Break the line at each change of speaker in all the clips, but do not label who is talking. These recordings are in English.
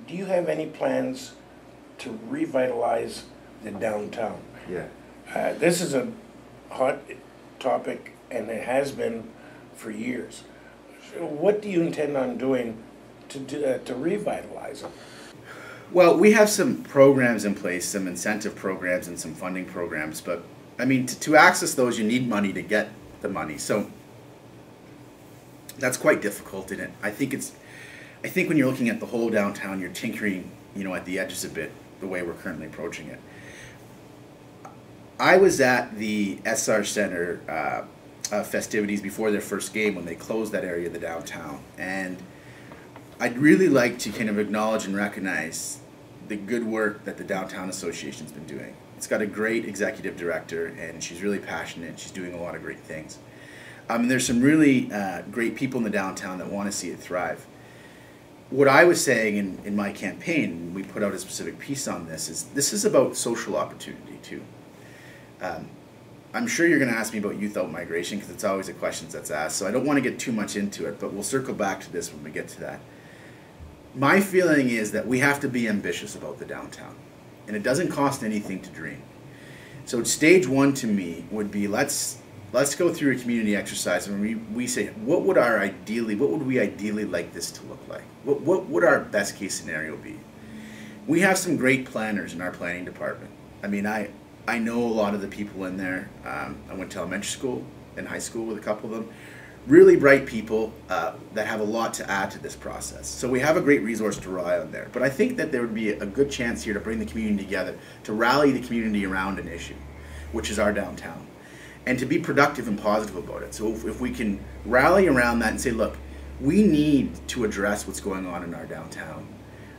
do you have any plans to revitalize the downtown?
Yeah.
This is a hot topic, and it has been for years. So what do you intend on doing to revitalize it?
Well, we have some programs in place, some incentive programs and some funding programs, but I mean, to access those, you need money to get the money. So that's quite difficult in it. I think when you're looking at the whole downtown, you're tinkering, at the edges a bit, the way we're currently approaching it. I was at the SR Center festivities before their first game when they closed that area of the downtown, and I'd really like to kind of acknowledge and recognize the good work that the Downtown Association's been doing. It's got a great executive director, and she's really passionate. She's doing a lot of great things. And there's some really great people in the downtown that want to see it thrive. What I was saying in my campaign, we put out a specific piece on this is about social opportunity too. I'm sure you're going to ask me about youth out migration because it's always a question that's asked, so I don't want to get too much into it, but we'll circle back to this when we get to that. My feeling is that we have to be ambitious about the downtown, and it doesn't cost anything to dream. So stage one to me would be let's go through a community exercise and we say what would we ideally like this to look like? What would our best case scenario be? We have some great planners in our planning department. I mean, I know a lot of the people in there. I went to elementary school and high school with a couple of them. Really bright people that have a lot to add to this process. So we have a great resource to rely on there. But I think that there would be a good chance here to bring the community together, to rally the community around an issue, which is our downtown, and to be productive and positive about it. So if we can rally around that and say, look, we need to address what's going on in our downtown,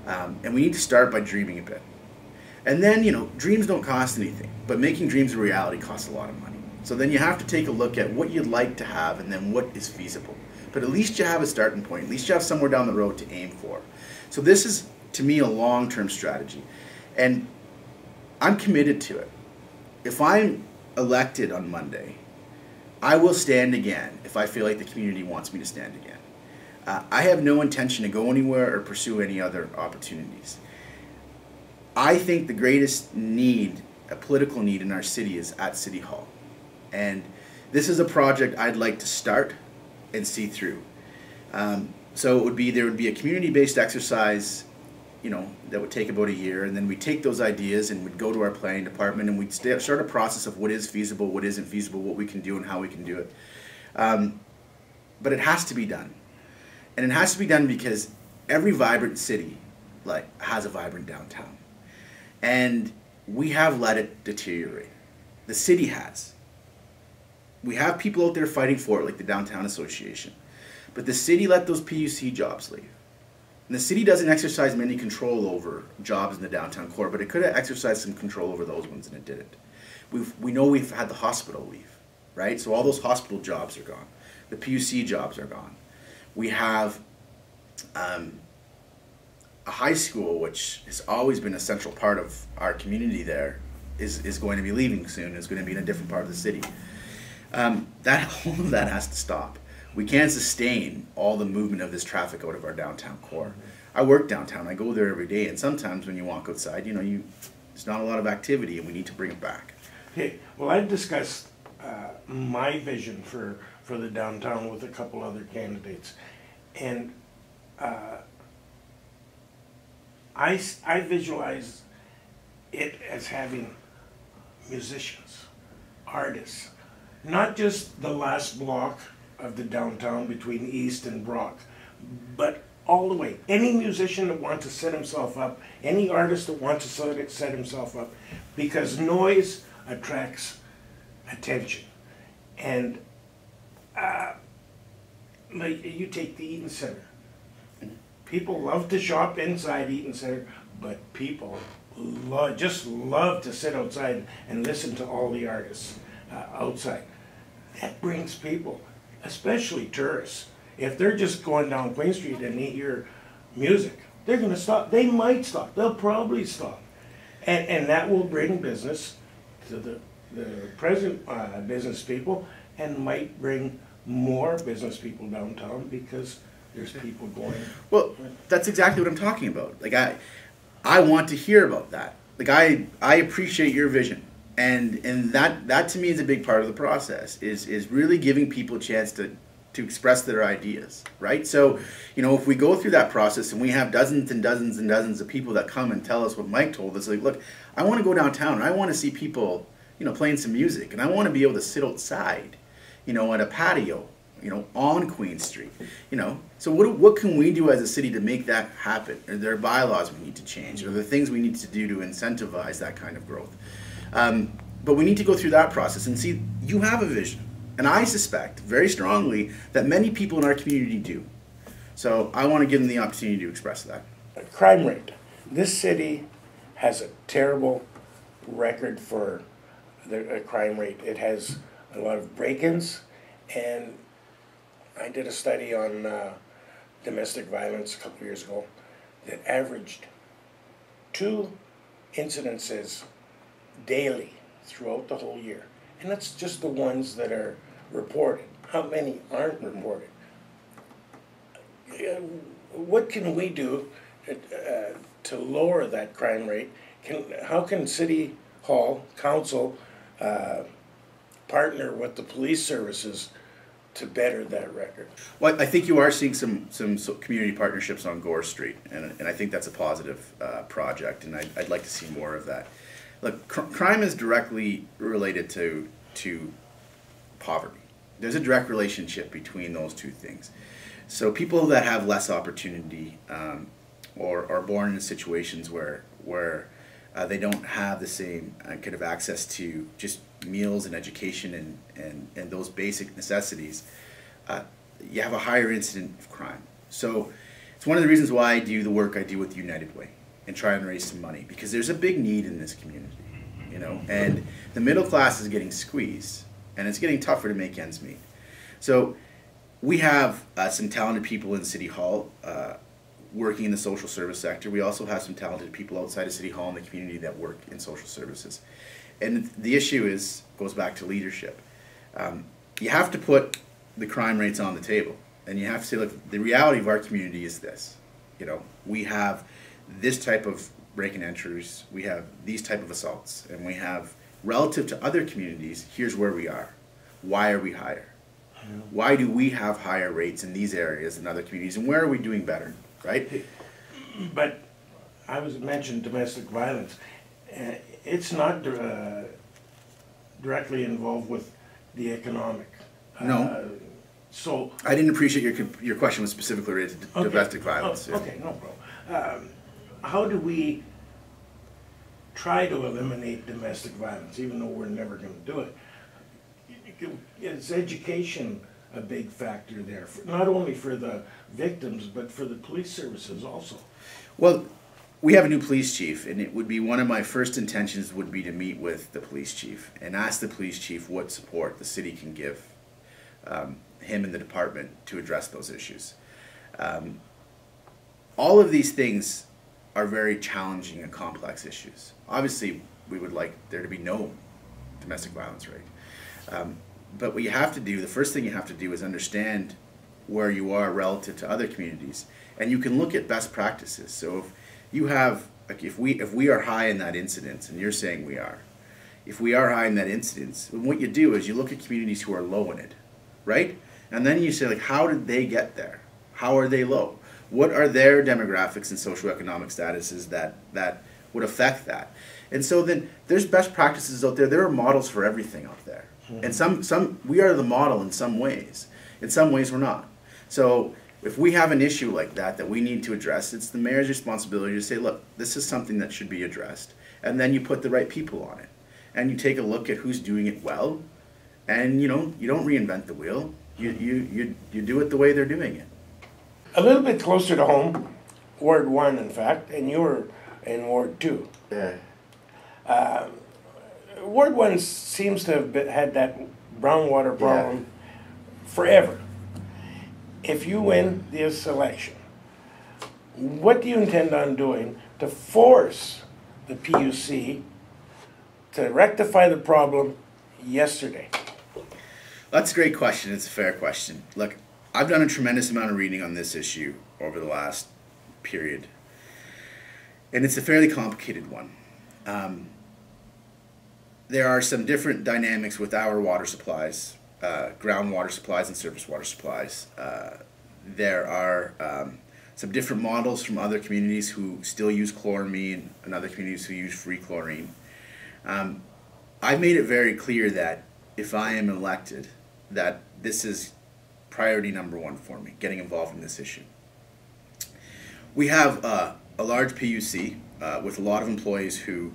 and we need to start by dreaming a bit. And then, dreams don't cost anything, but making dreams a reality costs a lot of money. So then you have to take a look at what you'd like to have and then what is feasible. But at least you have a starting point. At least you have somewhere down the road to aim for. So this is, to me, a long-term strategy. And I'm committed to it. If I'm elected on Monday, I will stand again if I feel like the community wants me to stand again. I have no intention to go anywhere or pursue any other opportunities. I think the greatest need, a political need in our city, is at City Hall. And this is a project I'd like to start and see through. So there would be a community-based exercise, that would take about a year, and then we'd take those ideas and we'd go to our planning department and we'd start a process of what is feasible, what isn't feasible, what we can do and how we can do it. But it has to be done. And it has to be done because every vibrant city has a vibrant downtown. And we have let it deteriorate. The city has. We have people out there fighting for it, like the Downtown Association. But the city let those PUC jobs leave. And the city doesn't exercise many control over jobs in the downtown core, but it could have exercised some control over those ones, and it didn't. We know we've had the hospital leave, right? So all those hospital jobs are gone. The PUC jobs are gone. We have a high school, which has always been a central part of our community there, is going to be leaving soon. It's going to be in a different part of the city. All of that has to stop. We can't sustain all the movement of this traffic out of our downtown core. I work downtown. I go there every day, and sometimes when you walk outside, there's not a lot of activity, and we need to bring it back.
Okay. Well, I've discussed my vision for the downtown with a couple other candidates, and I visualize it as having musicians, artists. Not just the last block of the downtown between East and Brock, but all the way. Any musician that wants to set himself up, any artist that wants to set himself up, because noise attracts attention. And you take the Eaton Center. People love to shop inside Eaton Center, but people just love to sit outside and listen to all the artists outside. That brings people, especially tourists. If they're just going down Queen Street and they hear music, they're going to stop. They might stop. They'll probably stop. And that will bring business to the present business people, and might bring more business people downtown, because there's people going.
Well, that's exactly what I'm talking about. Like I want to hear about that. Like I appreciate your vision, and that to me is a big part of the process. Is really giving people a chance to express their ideas, right? So, you know, if we go through that process and we have dozens and dozens and dozens of people that come and tell us what Mike told us, like, look, I want to go downtown and I want to see people, you know, playing some music, and I want to be able to sit outside, you know, at a patio, you know, on Queen Street, you know. So what can we do as a city to make that happen? Are there bylaws we need to change? Are there things we need to do to incentivize that kind of growth? But we need to go through that process and see, you have a vision. And I suspect very strongly that many people in our community do. So I want to give them the opportunity to express that.
Crime rate. This city has a terrible record for the crime rate. It has a lot of break-ins, and I did a study on domestic violence a couple years ago that averaged 2 incidences daily throughout the whole year. And that's just the ones that are reported. How many aren't reported? What can we do to lower that crime rate? How can City Hall, Council partner with the police services to better that record?
Well, I think you are seeing some community partnerships on Gore Street, and I think that's a positive project, and I'd like to see more of that. Look, crime is directly related to poverty. There's a direct relationship between those two things. So people that have less opportunity or are born in situations where they don't have the same kind of access to just meals and education and those basic necessities, you have a higher incident of crime. So it's one of the reasons why I do the work I do with United Way and try and raise some money, because there's a big need in this community, you know, and the middle class is getting squeezed, and it's getting tougher to make ends meet. So we have some talented people in City Hall working in the social service sector. We also have some talented people outside of City Hall in the community that work in social services. And the issue goes back to leadership. You have to put the crime rates on the table, and you have to say, look, the reality of our community is this. You know, we have this type of break-in entries, we have these type of assaults, and we have, relative to other communities, here's where we are. Why are we higher? Why do we have higher rates in these areas than other communities, and where are we doing better, right?
But I was mentioned domestic violence. It's not directly involved with the economic.
No.
So
I didn't appreciate your question was specifically related to domestic violence.
Oh, okay, no problem. How do we try to eliminate domestic violence, even though we're never going to do it? Is education a big factor there, not only for the victims, but for the police services also?
Well, we have a new police chief, and it would be one of my first intentions would be to meet with the police chief and ask the police chief what support the city can give him and the department to address those issues. All of these things are very challenging and complex issues. Obviously, we would like there to be no domestic violence rate. But what you have to do, the first thing you have to do is understand where you are relative to other communities. And you can look at best practices. So if you have, like if we are high in that incidence, and you're saying we are, if we are high in that incidence, then what you do is you look at communities who are low in it, right? And then you say, like, how did they get there? How are they low? What are their demographics and socioeconomic statuses that would affect that? And so then there's best practices out there. There are models for everything out there. And some we are the model in some ways. In some ways we're not. So if we have an issue like that we need to address, it's the mayor's responsibility to say, look, this is something that should be addressed. And then you put the right people on it. And you take a look at who's doing it well. And you know, you don't reinvent the wheel. You do it the way they're doing it.
A little bit closer to home, Ward 1 in fact, and you're in Ward 2.
Yeah.
Ward 1 seems to have had that brown water problem forever. If you win this election, what do you intend on doing to force the PUC to rectify the problem yesterday?
That's a great question. It's a fair question. Look, I've done a tremendous amount of reading on this issue over the last period, and it's a fairly complicated one. There are some different dynamics with our water supplies, groundwater supplies and surface water supplies. There are some different models from other communities who still use chloramine and other communities who use free chlorine. I've made it very clear that if I am elected, that this is priority number one for me, getting involved in this issue. We have a large PUC with a lot of employees who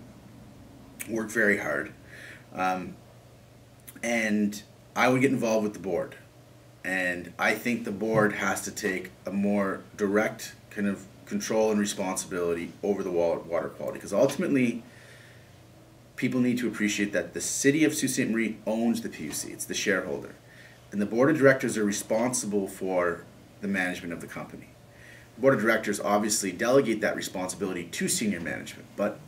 work very hard, and I would get involved with the board. And I think the board has to take a more direct kind of control and responsibility over the water quality, because ultimately people need to appreciate that the city of Sault Ste. Marie owns the PUC. It's the shareholder. And the board of directors are responsible for the management of the company. The board of directors obviously delegate that responsibility to senior management, but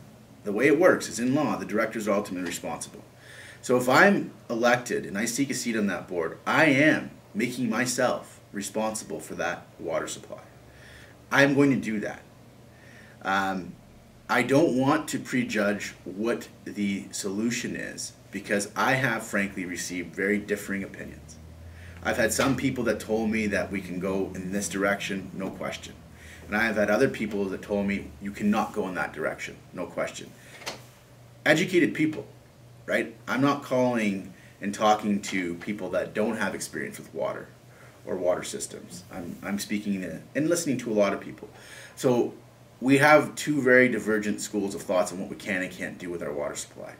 the way it works is in law, the directors are ultimately responsible. So if I'm elected and I seek a seat on that board, I am making myself responsible for that water supply. I'm going to do that. I don't want to prejudge what the solution is, because I have frankly received very differing opinions. I've had some people that told me that we can go in this direction, no question. And I have had other people that told me you cannot go in that direction, no question. Educated people, right? I'm not calling and talking to people that don't have experience with water or water systems. I'm speaking and listening to a lot of people. So we have two very divergent schools of thoughts on what we can and can't do with our water supply.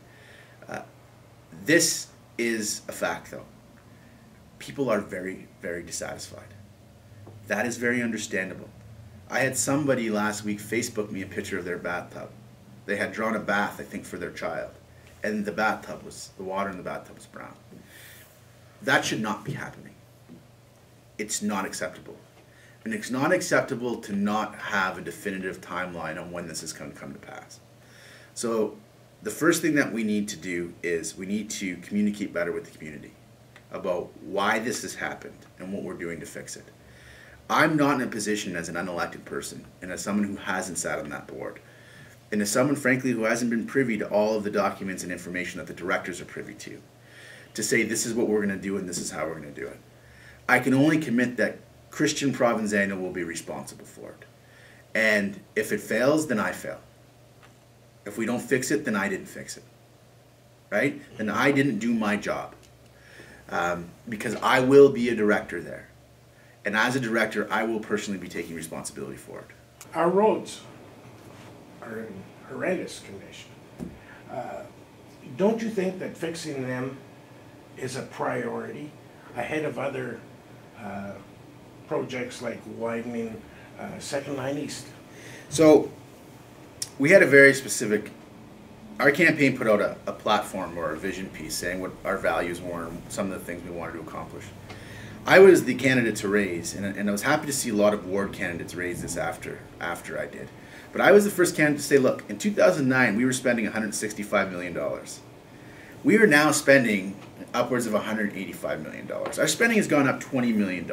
This is a fact, though. People are very, very dissatisfied. That is very understandable. I had somebody last week Facebook me a picture of their bathtub. They had drawn a bath, I think, for their child. And the water in the bathtub was brown. That should not be happening. It's not acceptable. And it's not acceptable to not have a definitive timeline on when this is going to come to pass. So the first thing that we need to do is we need to communicate better with the community about why this has happened and what we're doing to fix it. I'm not in a position as an unelected person and as someone who hasn't sat on that board, and as someone, frankly, who hasn't been privy to all of the documents and information that the directors are privy to say this is what we're going to do and this is how we're going to do it. I can only commit that Christian Provenzano will be responsible for it. And if it fails, then I fail. If we don't fix it, then I didn't fix it. Right? Then I didn't do my job. Because I will be a director there. And as a director, I will personally be taking responsibility for it.
Our roads are in horrendous condition. Don't you think that fixing them is a priority ahead of other projects like widening Second Line East?
So we had a very specific, our campaign put out a platform or a vision piece saying what our values were and some of the things we wanted to accomplish. I was the candidate to raise, and I was happy to see a lot of ward candidates raise this after I did. But I was the first candidate to say, look, in 2009 we were spending $165 million. We are now spending upwards of $185 million. Our spending has gone up $20 million.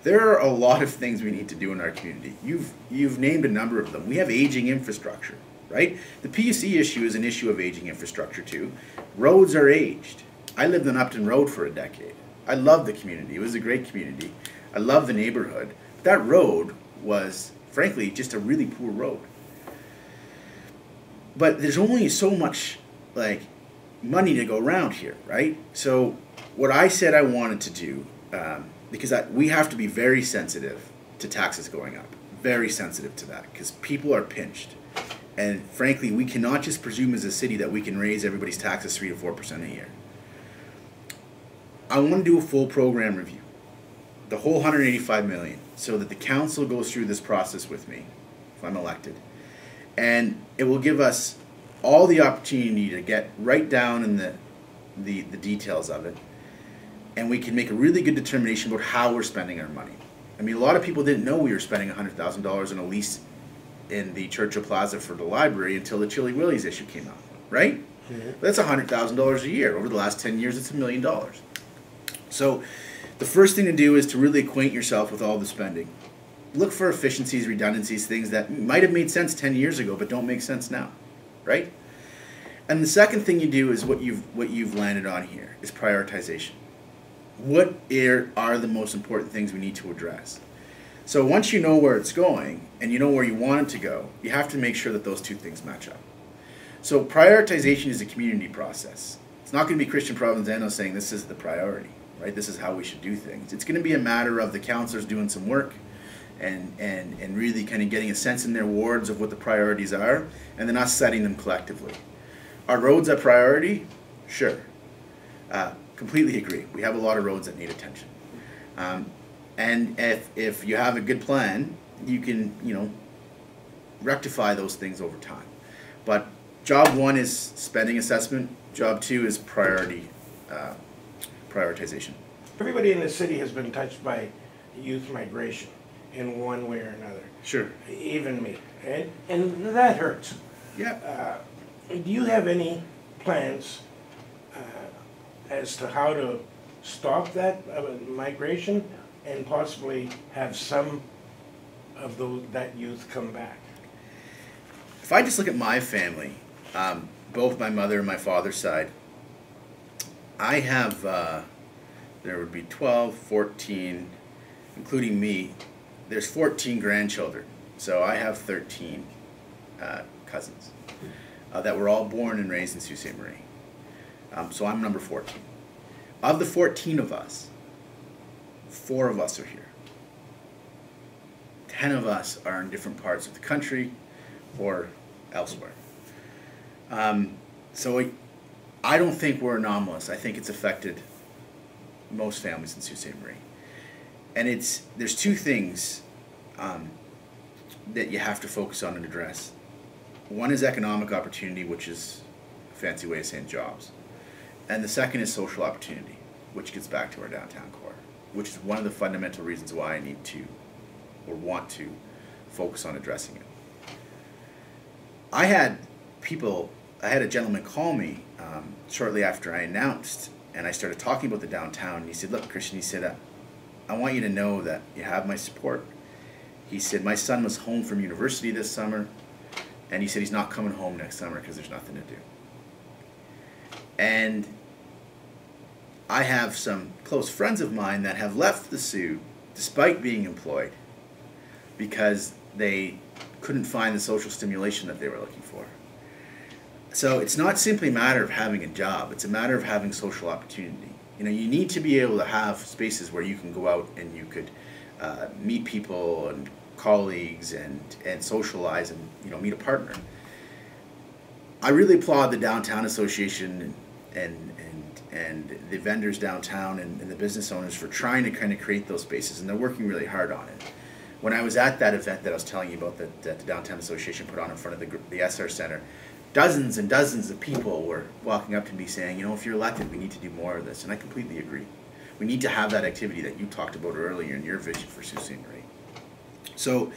There are a lot of things we need to do in our community. You've named a number of them. We have aging infrastructure, right? The PUC issue is an issue of aging infrastructure too. Roads are aged. I lived on Upton Road for a decade. I love the community. It was a great community. I love the neighborhood. That road was, frankly, just a really poor road. But there's only so much money to go around here, right? So what I said I wanted to do, because we have to be very sensitive to taxes going up, very sensitive to that, because people are pinched. And frankly, we cannot just presume as a city that we can raise everybody's taxes 3 to 4% a year. I want to do a full program review, the whole $185 million, so that the council goes through this process with me, if I'm elected. And it will give us all the opportunity to get right down in the details of it, and we can make a really good determination about how we're spending our money. I mean, a lot of people didn't know we were spending $100,000 on a lease in the Churchill Plaza for the library until the Chili Willy's issue came out, right? Mm-hmm. That's $100,000 a year. Over the last 10 years, it's $1 million. So The first thing to do is to really acquaint yourself with all the spending. Look for efficiencies, redundancies, things that might have made sense 10 years ago but don't make sense now, right? And the second thing you do is what you've landed on here is prioritization. What are the most important things we need to address? So once you know where it's going and you know where you want it to go, you have to make sure that those two things match up. So prioritization is a community process. It's not going to be Christian Provenzano saying this is the priority, right? This is how we should do things. It's going to be a matter of the councillors doing some work and really kind of getting a sense in their wards of what the priorities are, and then us setting them collectively. Are roads a priority? Sure. Completely agree. We have a lot of roads that need attention. And if you have a good plan, you can, rectify those things over time. But job one is spending assessment. Job two is prioritization.
Everybody in the city has been touched by youth migration in one way or another.
Sure.
Even me. And that hurts.
Yeah.
Do you have any plans as to how to stop that migration and possibly have some of that youth come back?
If I just look at my family, both my mother and my father's side, I have, there would be 12, 14, including me, there's 14 grandchildren. So I have 13 cousins that were all born and raised in Sault Ste. Marie. So I'm number 14. Of the 14 of us, 4 of us are here. 10 of us are in different parts of the country or elsewhere. So I don't think we're anomalous. I think it's affected most families in Sault Ste. Marie. And there's two things that you have to focus on and address. One is economic opportunity, which is a fancy way of saying jobs. And the second is social opportunity, which gets back to our downtown core, which is one of the fundamental reasons why I need to or want to focus on addressing it. I had a gentleman call me shortly after I announced, and I started talking about the downtown, and he said, look, Christian, he said, I want you to know that you have my support. He said, my son was home from university this summer, and he said he's not coming home next summer because there's nothing to do. And I have some close friends of mine that have left the Sault despite being employed because they couldn't find the social stimulation that they were looking for. So it's not simply a matter of having a job, it's a matter of having social opportunity. You need to be able to have spaces where you can go out and you could meet people and colleagues and socialize and meet a partner. I really applaud the Downtown Association and the vendors downtown and the business owners for trying to kind of create those spaces, and they're working really hard on it. When I was at that event that I was telling you about that the Downtown Association put on in front of the SR Center, dozens and dozens of people were walking up to me saying, if you're elected, we need to do more of this, and I completely agree. We need to have that activity that you talked about earlier in your vision for Sault Ste. Marie. So,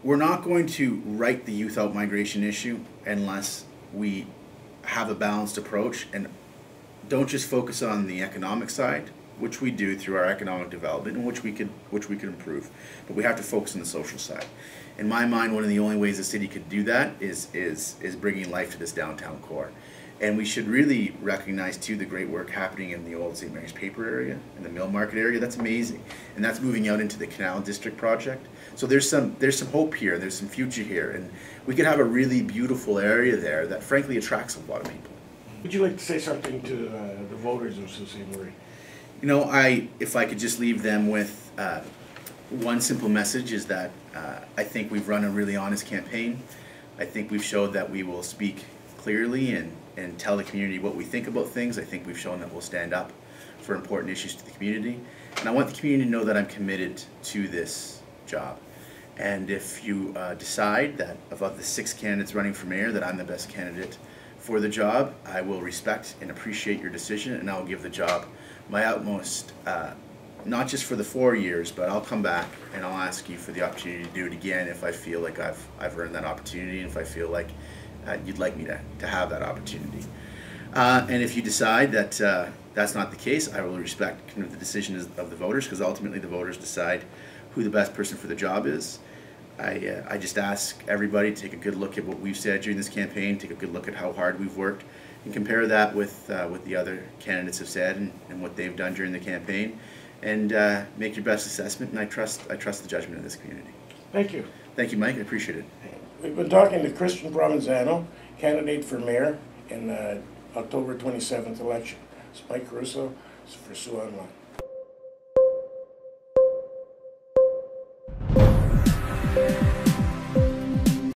we're not going to right the youth out migration issue unless we have a balanced approach and don't just focus on the economic side, which we do through our economic development, and which we could improve, but we have to focus on the social side. In my mind, one of the only ways the city could do that is bringing life to this downtown core. And we should really recognize, too, the great work happening in the old St. Mary's Paper area, in the Mill Market area. That's amazing. And that's moving out into the Canal District project. So there's some hope here, there's some future here, and we could have a really beautiful area there that frankly attracts a lot of people.
Would you like to say something to the voters of Sault Ste. Marie?
If I could just leave them with one simple message is that I think we've run a really honest campaign. I think we've showed that we will speak clearly and tell the community what we think about things. I think we've shown that we'll stand up for important issues to the community. And I want the community to know that I'm committed to this job. And if you decide that of the 6 candidates running for mayor that I'm the best candidate for the job, I will respect and appreciate your decision, and I'll give the job my utmost, not just for the 4 years, but I'll come back and I'll ask you for the opportunity to do it again if I feel like I've earned that opportunity, and if I feel like you'd like me to have that opportunity. And if you decide that that's not the case, I will respect kind of the decision of the voters, because ultimately the voters decide who the best person for the job is. I just ask everybody to take a good look at what we've said during this campaign, take a good look at how hard we've worked, and compare that with what the other candidates have said and what they've done during the campaign, and make your best assessment. And I trust the judgment of this community.
Thank you.
Thank you, Mike. I appreciate it.
We've been talking to Christian Provenzano, candidate for mayor in October 27th election. It's Mike Russo for Sault Online.